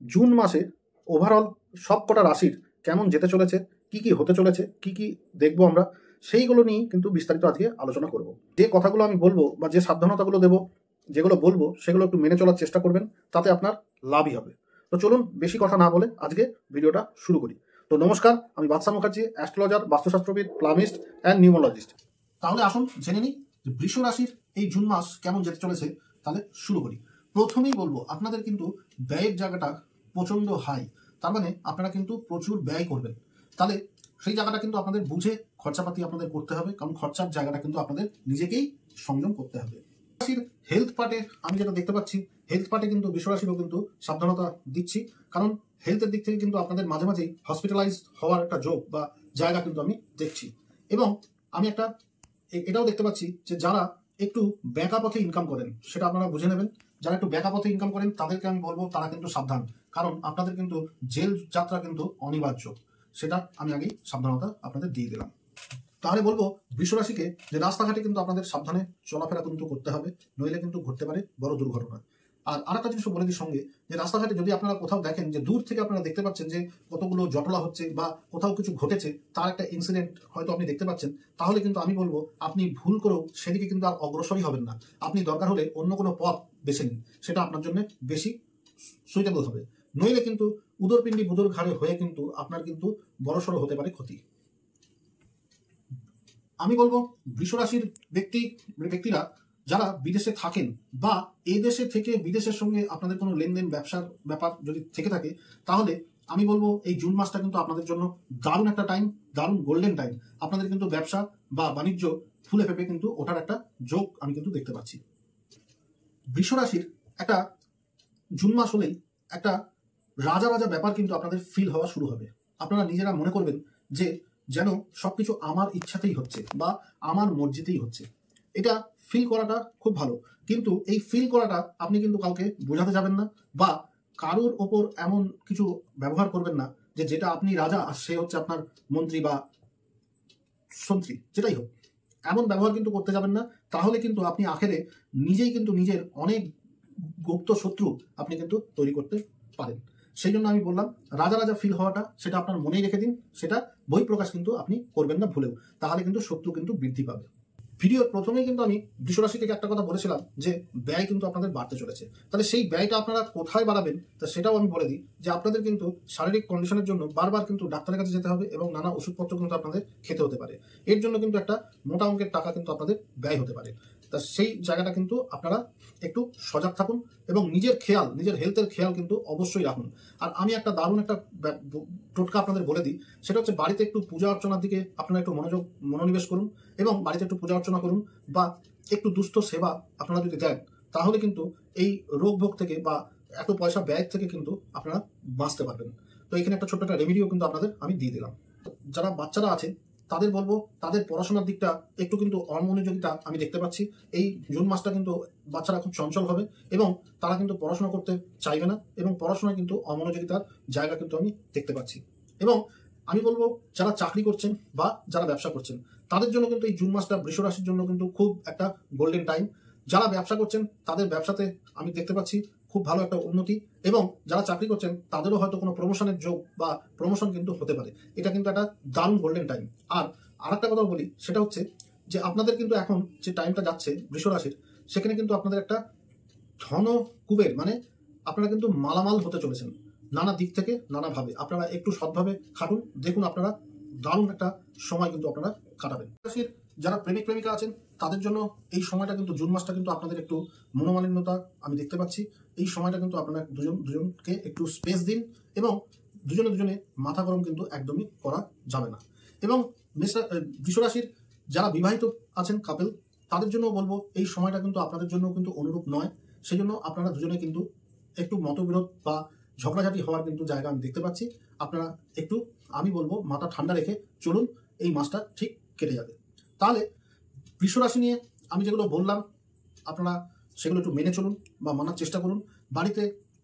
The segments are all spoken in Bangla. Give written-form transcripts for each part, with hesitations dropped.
জুন মাসে ওভারঅল সব কটা রাশির কেমন যেতে চলেছে, কি কি হতে চলেছে, কি কি দেখবো আমরা, সেইগুলো নিয়েই কিন্তু বিস্তারিত আজকে আলোচনা করব। যে কথাগুলো আমি বলবো বা যে সাবধানতাগুলো দেবো, যেগুলো বলবো সেগুলো একটু মেনে চলার চেষ্টা করবেন, তাতে আপনার লাভই হবে। তো চলুন বেশি কথা না বলে আজকে ভিডিওটা শুরু করি। তো নমস্কার, আমি বাদশা মুখার্জি, অ্যাস্ট্রোলজার, বাস্তুশাস্ত্রবিদ, প্লামিস্ট অ্যান্ড নিউমোলজিস্ট। তাহলে আসুন জেনে নিই যে বৃষ রাশির এই জুন মাস কেমন যেতে চলেছে। তাহলে শুরু করি। প্রথমেই বলবো, আপনাদের কিন্তু ব্যয়ের জায়গাটা প্রচণ্ড হাই, তার মানে আপনারা কিন্তু প্রচুর ব্যয় করবেন। তাহলে সেই জায়গাটা কিন্তু আপনাদের বুঝে খরচাপাতি আপনাদের করতে হবে, কারণ খরচার জায়গাটা কিন্তু আপনাদের নিজেকেই সংযম করতে হবে। রাশির হেলথ পার্টে আমি যেটা দেখতে পাচ্ছি, হেলথ পার্টে কিন্তু বৃষ রাশিরও কিন্তু সাবধানতা দিচ্ছি, কারণ হেলথের দিক থেকে কিন্তু আপনাদের মাঝে মাঝেই হসপিটালাইজ হওয়ার একটা যোগ বা জায়গা কিন্তু আমি দেখছি। এবং আমি একটা এটাও দেখতে পাচ্ছি যে যারা একটু ব্যাকা পথে ইনকাম করেন, সেটা আপনারা বুঝে নেবেন। যারা একটু ব্যাকা পথে ইনকাম করেন তাদেরকে আমি বলবো তারা কিন্তু সাবধান, কারণ আপনাদের কিন্তু জেল যাত্রা কিন্তু অনিবার্য। সেটা আমি আগেই সাবধানতা আপনাদের দিয়ে দিলাম। তাহলে বলবো বৃষ রাশিকে যে রাস্তাঘাটে কিন্তু আপনাদের সাবধানে চলাফেরা কিন্তু করতে হবে, নইলে কিন্তু ঘটতে পারে বড় দুর্ঘটনা। আর আরেকটা জিনিস বলে দিই সঙ্গে, যে রাস্তাঘাটে যদি আপনারা কোথাও দেখেন যে দূর থেকে আপনারা দেখতে পাচ্ছেন যে কতগুলো জটলা হচ্ছে বা কোথাও কিছু ঘটেছে, তার একটা ইনসিডেন্ট হয়তো আপনি দেখতে পাচ্ছেন, তাহলে কিন্তু আমি বলবো আপনি ভুল করেও সেদিকে কিন্তু আর অগ্রসরই হবেন না। আপনি দরকার হলে অন্য কোনো পথ বেছে নিন, সেটা আপনার জন্য বেশি সুইটেবল হবে। নইলে কিন্তু উদরপিণ্ডি বুদর ঘাড়ে হয়ে কিন্তু আপনার কিন্তু বড়সড় হতে পারে ক্ষতি। আমি বলবো বৃষ রাশির ব্যক্তিরা যারা বিদেশে থাকেন বা এই দেশে থেকে বিদেশের সঙ্গে আপনাদের কোনো লেনদেন ব্যবসার ব্যাপার যদি থেকে থাকে, তাহলে আমি বলবো এই জুন মাসটা কিন্তু আপনাদের জন্য দারুণ একটা টাইম, দারুণ গোল্ডেন টাইম। আপনাদের কিন্তু ব্যবসা বা বাণিজ্য ফুলে ফেপে কিন্তু ওঠার একটা যোগ আমি কিন্তু দেখতে পাচ্ছি। বৃষ রাশির একটা জুন মাস হলেই একটা রাজা রাজা ব্যাপার কিন্তু আপনাদের ফিল হওয়া শুরু হবে। আপনারা নিজেরা মনে করবেন যে যেন সবকিছু আমার ইচ্ছাতেই হচ্ছে বা আমার মর্জিতেই হচ্ছে। এটা ফিল করাটা খুব ভালো, কিন্তু এই ফিল করাটা আপনি কিন্তু কাউকে বোঝাতে যাবেন না বা কারোর ওপর এমন কিছু ব্যবহার করবেন না যে যেটা আপনি রাজা আর সে হচ্ছে আপনার মন্ত্রী বা সন্ত্রী, যেটাই হোক, এমন ব্যবহার কিন্তু করতে যাবেন না। তাহলে কিন্তু আপনি আখেরে নিজেই কিন্তু নিজের অনেক গুপ্ত শত্রু আপনি কিন্তু তৈরি করতে পারেন। সেই জন্য আমি বললাম রাজা রাজা ফিল হওয়াটা সেটা আপনার মনেই রেখে দিন, সেটা বই প্রকাশ কিন্তু আপনি করবেন না ভুলেও, তাহলে কিন্তু শত্রু কিন্তু বৃদ্ধি পাবে। ভিডিওর প্রথমেই কিন্তু আমি বৃষ রাশি থেকে একটা কথা বলেছিলাম যে ব্যয় কিন্তু আপনাদের বাড়তে চলেছে। তাহলে সেই ব্যয়টা আপনারা কোথায় বাড়াবেন তা সেটাও আমি বলে দিই, যে আপনাদের কিন্তু শারীরিক কন্ডিশনের জন্য বারবার কিন্তু ডাক্তারের কাছে যেতে হবে এবং নানা ওষুধপত্র কিন্তু আপনাদের খেতে হতে পারে। এর জন্য কিন্তু একটা মোটা অঙ্কের টাকা কিন্তু আপনাদের ব্যয় হতে পারে। তা সেই জায়গাটা কিন্তু আপনারা একটু সজাগ থাকুন এবং নিজের খেয়াল, নিজের হেলথের খেয়াল কিন্তু অবশ্যই রাখুন। আর আমি একটা দারুণ একটা টোটকা আপনাদের বলে দিই, সেটা হচ্ছে বাড়িতে একটু পূজা অর্চনার দিকে আপনারা একটু মনোনিবেশ করুন এবং বাড়িতে একটু পূজা অর্চনা করুন বা একটু দুস্থ সেবা আপনারা যদি দেন, তাহলে কিন্তু এই রোগ ভোগ থেকে বা এত পয়সা ব্যয় থেকে কিন্তু আপনারা বাঁচতে পারবেন। তো এখানে একটা ছোট্ট একটা রেমেডিও কিন্তু আপনাদের আমি দিয়ে দিলাম। যারা বাচ্চারা আছে তাদের বলবো তাদের পড়াশোনার দিকটা একটু কিন্তু অমনোযোগিতা আমি দেখতে পাচ্ছি। এই জুন মাসটা কিন্তু বাচ্চারা খুব চঞ্চল হবে এবং তারা কিন্তু পড়াশোনা করতে চাইবে না এবং পড়াশোনায় কিন্তু অমনোযোগিতার জায়গা কিন্তু আমি দেখতে পাচ্ছি। এবং আমি বলবো যারা চাকরি করছেন বা যারা ব্যবসা করছেন তাদের জন্য কিন্তু এই জুন মাসটা বৃষ রাশির জন্য কিন্তু খুব একটা গোল্ডেন টাইম। যারা ব্যবসা করছেন তাদের ব্যবসাতে আমি দেখতে পাচ্ছি খুব ভালো একটা উন্নতি, এবং যারা চাকরি করছেন তাদেরও হয়তো কোনো প্রমোশনের যোগ বা প্রমোশন কিন্তু হতে পারে। এটা কিন্তু একটা দারুণ গোল্ডেন টাইম। আর আরেকটা কথা বলি, সেটা হচ্ছে যে আপনাদের কিন্তু এখন যে টাইমটা যাচ্ছে বৃষ রাশির, সেখানে কিন্তু আপনাদের একটা ধন কুবের মানে আপনারা কিন্তু মালামাল হতে চলেছেন নানা দিক থেকে নানাভাবে। আপনারা একটু সৎভাবে খাটুন, দেখুন আপনারা দারুণ একটা সময় কিন্তু আপনারা কাটাবেন। রাশির যারা প্রেমিক প্রেমিকা আছেন তাদের জন্য এই সময়টা কিন্তু জুন মাসটা কিন্তু আপনাদের একটু মনোমালিন্যতা আমি দেখতে পাচ্ছি। এই সময়টা কিন্তু আপনারা দুজনকে একটু স্পেস দিন এবং দুজনে মাথা গরম কিন্তু একদমই করা যাবে না। এবং বৃষ রাশির যারা বিবাহিত আছেন কাপেল, তাদের জন্য বলবো এই সময়টা কিন্তু আপনাদের জন্য কিন্তু অনুরূপ নয়। সেই জন্য আপনারা দুজনে কিন্তু একটু মতবিরোধ বা ঝগড়াঝাটি হওয়ার কিন্তু জায়গা আমি দেখতে পাচ্ছি। আপনারা একটু আমি বলবো মাথা ঠান্ডা রেখে চলুন, এই মাসটা ঠিক কেটে যাবে। তাহলে বৃষ রাশি নিয়ে আমি যেগুলো বললাম আপনারা সেগুলো একটু মেনে চলুন বা মানার চেষ্টা করুন। বাড়িতে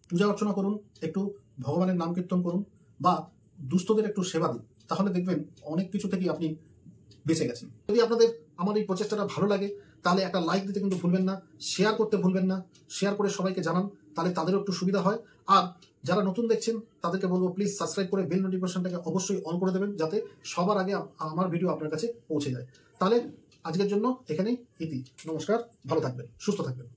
পূজা অর্চনা করুন, একটু ভগবানের নাম কীর্তন করুন বা দুস্থদের একটু সেবা দিন, তাহলে দেখবেন অনেক কিছু থেকেই আপনি বেঁচে গেছেন। যদি আপনাদের আমার এই প্রচেষ্টাটা ভালো লাগে তাহলে একটা লাইক দিতে কিন্তু ভুলবেন না, শেয়ার করতে ভুলবেন না, শেয়ার করে সবাইকে জানান, তাহলে তাদেরও একটু সুবিধা হয়। আর যারা নতুন দেখছেন তাদেরকে বলবো প্লিজ সাবস্ক্রাইব করে বেল নোটিফিকেশনটাকে অবশ্যই অন করে দেবেন, যাতে সবার আগে আমার ভিডিও আপনার কাছে পৌঁছে যায়। তাহলে আজকের জন্য এখানেই ইতি। নমস্কার, ভালো থাকবেন, সুস্থ থাকবেন।